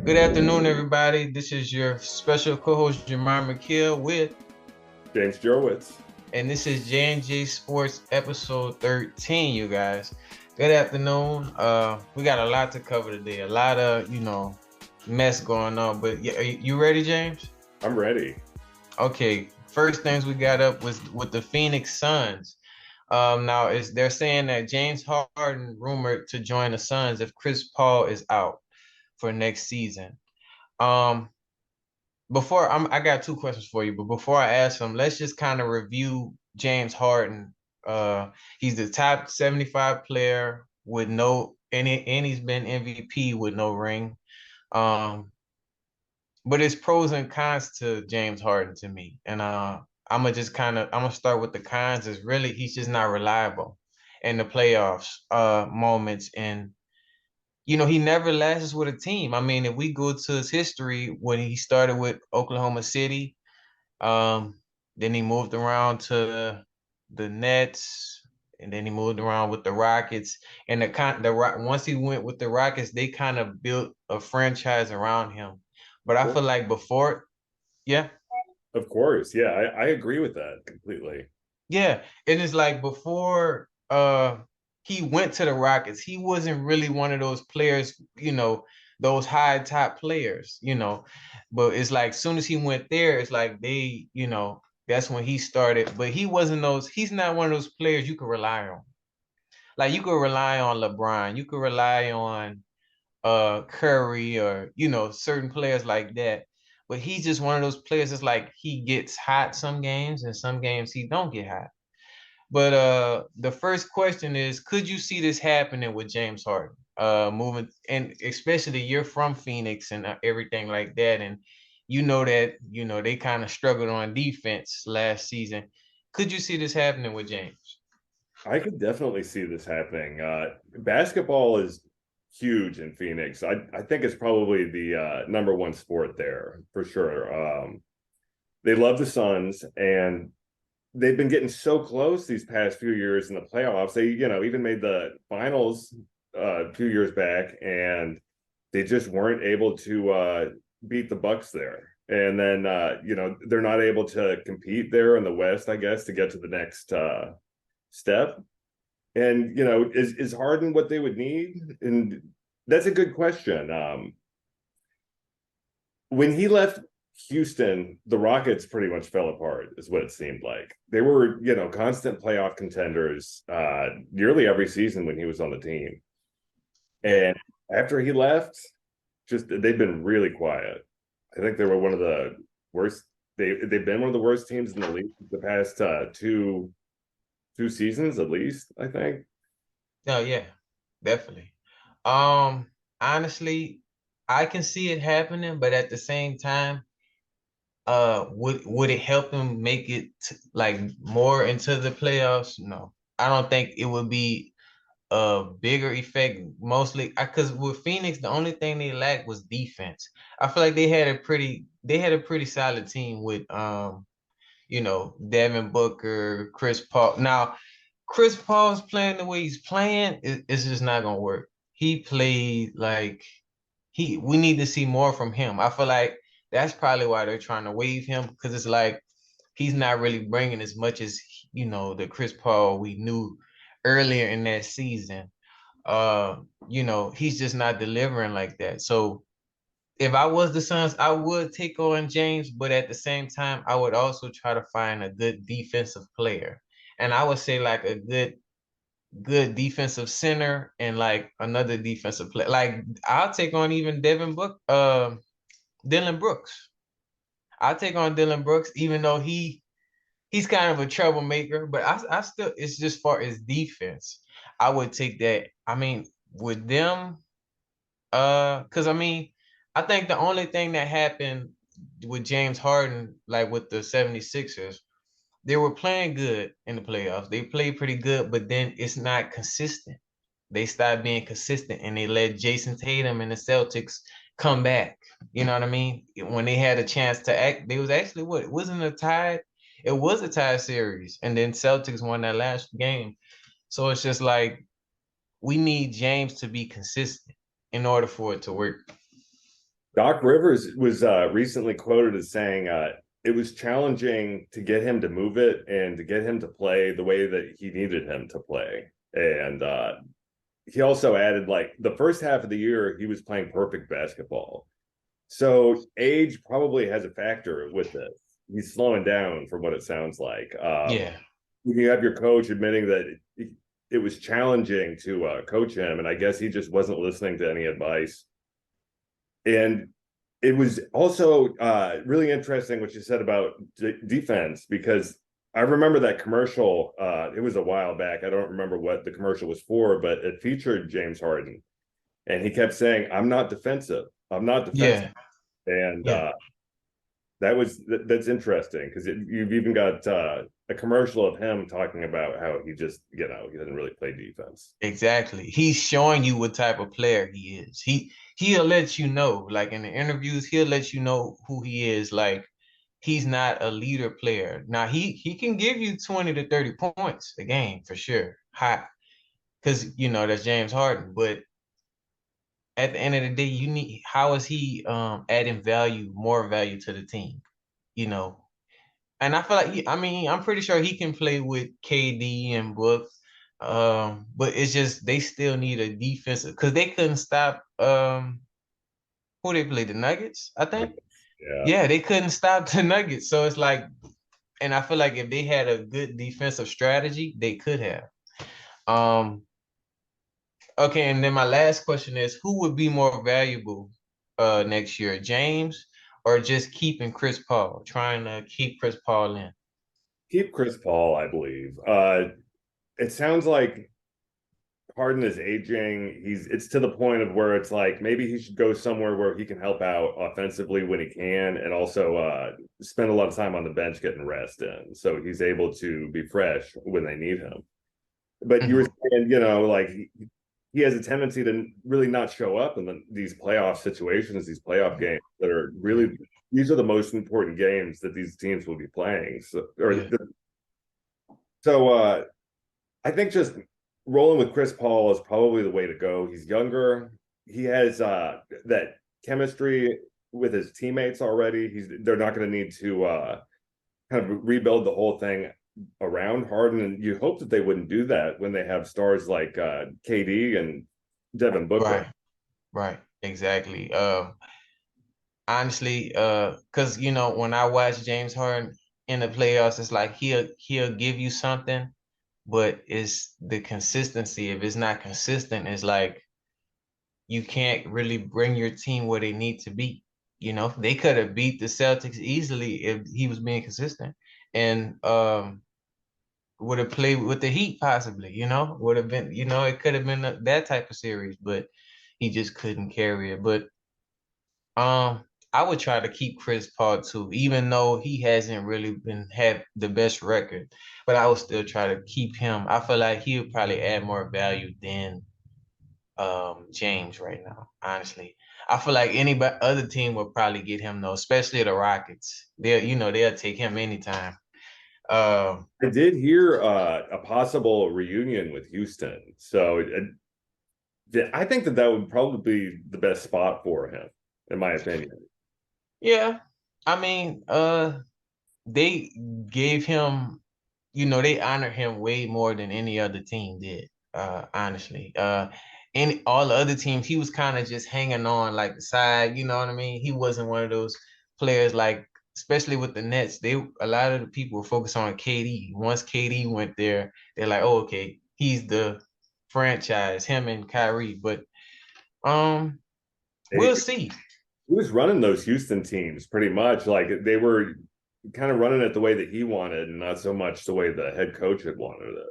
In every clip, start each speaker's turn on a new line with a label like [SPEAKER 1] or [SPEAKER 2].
[SPEAKER 1] Good afternoon, everybody. This is your special co-host, Jamar McKeel
[SPEAKER 2] James Jurowitz.
[SPEAKER 1] and this is J&J Sports episode 13, you guys. Good afternoon. We got a lot to cover today. A lot of, mess going on. But yeah, you ready, James?
[SPEAKER 2] I'm ready.
[SPEAKER 1] Okay. First things we got up was with the Phoenix Suns. Now they're saying that James Harden rumored to join the Suns if Chris Paul is out for next season. Um, I got two questions for you, but before I ask them, let's just kind of review James Harden. He's the top 75 player with no and he's been MVP with no ring. Um, but it's pros and cons to James Harden to me. And I'm gonna start with the cons is really he's just not reliable in the playoffs moments, and he never lasts with a team. I mean, if we go to his history when he started with Oklahoma City, um, then he moved around to the Nets, and then he moved around with the Rockets. And once he went with the Rockets, they kind of built a franchise around him. But I feel like before, yeah,
[SPEAKER 2] Of course. Yeah, I agree with that completely.
[SPEAKER 1] yeah, and it's like before he went to the Rockets, he wasn't really one of those players, those high top players, But it's like soon as he went there, it's like that's when he started. But he's not one of those players you can rely on. Like you could rely on LeBron, you could rely on Curry or certain players like that. But he's just one of those players that's like he gets hot some games and some games he don't get hot. But the first question is, could you see this happening with James Harden? Moving, and especially you're from Phoenix and everything like that, and they kind of struggled on defense last season. Could you see this happening with James?
[SPEAKER 2] I could definitely see this happening. Basketball is huge in Phoenix. I think it's probably the number one sport there for sure. They love the Suns, and they've been getting so close these past few years in the playoffs. They, even made the finals a few years back, and they just weren't able to beat the Bucks there. And then they're not able to compete there in the West, I guess, to get to the next step. And is Harden what they would need? And that's a good question. When he left Houston, the Rockets pretty much fell apart, is what it seemed like. They were, constant playoff contenders nearly every season when he was on the team.
[SPEAKER 1] Yeah.
[SPEAKER 2] And after he left, just they've been really quiet. I think they were one of the worst. They've been one of the worst teams in the league the past two seasons at least. I think.
[SPEAKER 1] No, yeah, definitely. Um, Honestly, I can see it happening, but at the same time, would it help them make it like more into the playoffs? No, I don't think it would be a bigger effect. Mostly because with Phoenix, the only thing they lacked was defense. I feel like they had a pretty solid team with Devin Booker, Chris Paul. Now, Chris Paul's playing the way he's playing, it's just not gonna work. He played like we need to see more from him. I feel like that's probably why they're trying to waive him because it's like he's not really bringing as much as the Chris Paul we knew earlier in that season. He's just not delivering like that. So if I was the Suns, I would take on James, but at the same time, I would also try to find a good defensive player. And I would say like a good defensive center and like another defensive player. Like I'll take on even Dylan Brooks. I'll take on Dylan Brooks, even though he's kind of a troublemaker, but I still it's just far as defense. I would take that. I mean, with them, because I mean, I think the only thing that happened with James Harden, like with the 76ers, they were playing good in the playoffs. They played pretty good, but then it's not consistent. They stopped being consistent and they let Jason Tatum and the Celtics come back. You know what I mean? When they had a chance to act, they was actually what? It wasn't a tie. It was a tie series. And then Celtics won that last game. So it's just like we need James to be consistent in order for it to work.
[SPEAKER 2] Doc Rivers was recently quoted as saying it was challenging to get him to move it and to get him to play the way that he needed him to play. And he also added, like, the first half of the year, he was playing perfect basketball. So age probably has a factor with this. He's slowing down from what it sounds like.
[SPEAKER 1] Yeah,
[SPEAKER 2] You have your coach admitting that it was challenging to coach him, and I guess he just wasn't listening to any advice. And it was also really interesting what you said about defense, because I remember that commercial. It was a while back. I don't remember what the commercial was for, but it featured James Harden, and he kept saying, "I'm not defensive. I'm not defensive."
[SPEAKER 1] yeah,
[SPEAKER 2] And
[SPEAKER 1] yeah.
[SPEAKER 2] that's interesting because you've even got a commercial of him talking about how he just he doesn't really play defense.
[SPEAKER 1] Exactly. He's showing you what type of player he is. He'll let you know, like in the interviews, he'll let you know who he is. Like he's not a leader player. Now he can give you 20 to 30 points a game for sure. Hot. Because that's James Harden. But at the end of the day, you need how is he adding value, more value to the team? You know, and I feel like I mean, I'm pretty sure he can play with KD and Book. But it's just they still need a defensive because they couldn't stop who they played, the Nuggets, I think.
[SPEAKER 2] Yeah.
[SPEAKER 1] Yeah, they couldn't stop the Nuggets. So it's like, and I feel like if they had a good defensive strategy, they could have. Um, okay, and then my last question is who would be more valuable next year, James or just keeping Chris Paul, trying to keep Chris Paul in?
[SPEAKER 2] Keep Chris Paul, I believe. It sounds like Harden is aging. It's to the point of where it's like maybe he should go somewhere where he can help out offensively when he can, and also spend a lot of time on the bench getting rest in, so he's able to be fresh when they need him. But you were
[SPEAKER 1] Mhm.
[SPEAKER 2] saying, like he has a tendency to really not show up in these playoff situations, these playoff games that are
[SPEAKER 1] Yeah,
[SPEAKER 2] really these are the most important games that these teams will be playing. So,
[SPEAKER 1] yeah,
[SPEAKER 2] so I think just rolling with Chris Paul is probably the way to go. He's younger. He has that chemistry with his teammates already. They're not going to need to kind of rebuild the whole thing around Harden, and you hope that they wouldn't do that when they have stars like KD and Devin Booker.
[SPEAKER 1] right, right, exactly. Honestly, because when I watch James Harden in the playoffs, it's like he'll give you something, but it's the consistency. If it's not consistent, it's like you can't really bring your team where they need to be. They could have beat the Celtics easily if he was being consistent, and would have played with the Heat possibly. Would have been. It could have been that type of series, but he just couldn't carry it. But Um, I would try to keep Chris Paul too, even though he hasn't really been had the best record. But I would still try to keep him. I feel like he would probably add more value than James right now. Honestly, I feel like any other team would probably get him though, especially the Rockets. They'll take him anytime. Um,
[SPEAKER 2] I did hear a possible reunion with Houston, so I think that would probably be the best spot for him, in my opinion.
[SPEAKER 1] yeah, I mean, they gave him, they honored him way more than any other team did, honestly. And all the other teams, he was kind of just hanging on like the side, you know what I mean? He wasn't one of those players like, especially with the Nets, a lot of the people were focused on KD. Once KD went there, they're like, oh, okay, he's the franchise, him and Kyrie. But um, we'll
[SPEAKER 2] He,
[SPEAKER 1] see.
[SPEAKER 2] he was running those Houston teams pretty much like they were kind of running it the way that he wanted, and not so much the way the head coach had wanted it.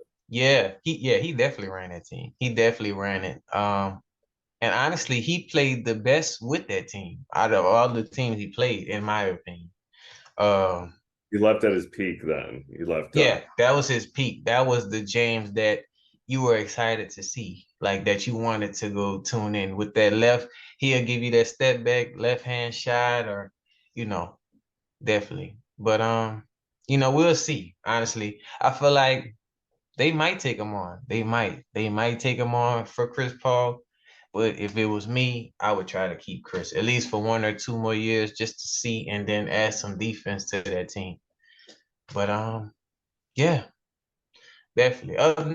[SPEAKER 1] He definitely ran that team. He definitely ran it. And honestly, he played the best with that team out of all the teams he played, in my opinion. Um,
[SPEAKER 2] He left at his peak then. He left
[SPEAKER 1] yeah, that was his peak. That was the James that you were excited to see, like that you wanted to go tune in with that left. He'll give you that step back, left hand shot, or you know, definitely. But we'll see. Honestly, I feel like they might take him on. They might take him on for Chris Paul. But if it was me, I would try to keep Chris at least for 1 or 2 more years just to see and then add some defense to that team. But yeah, definitely. Other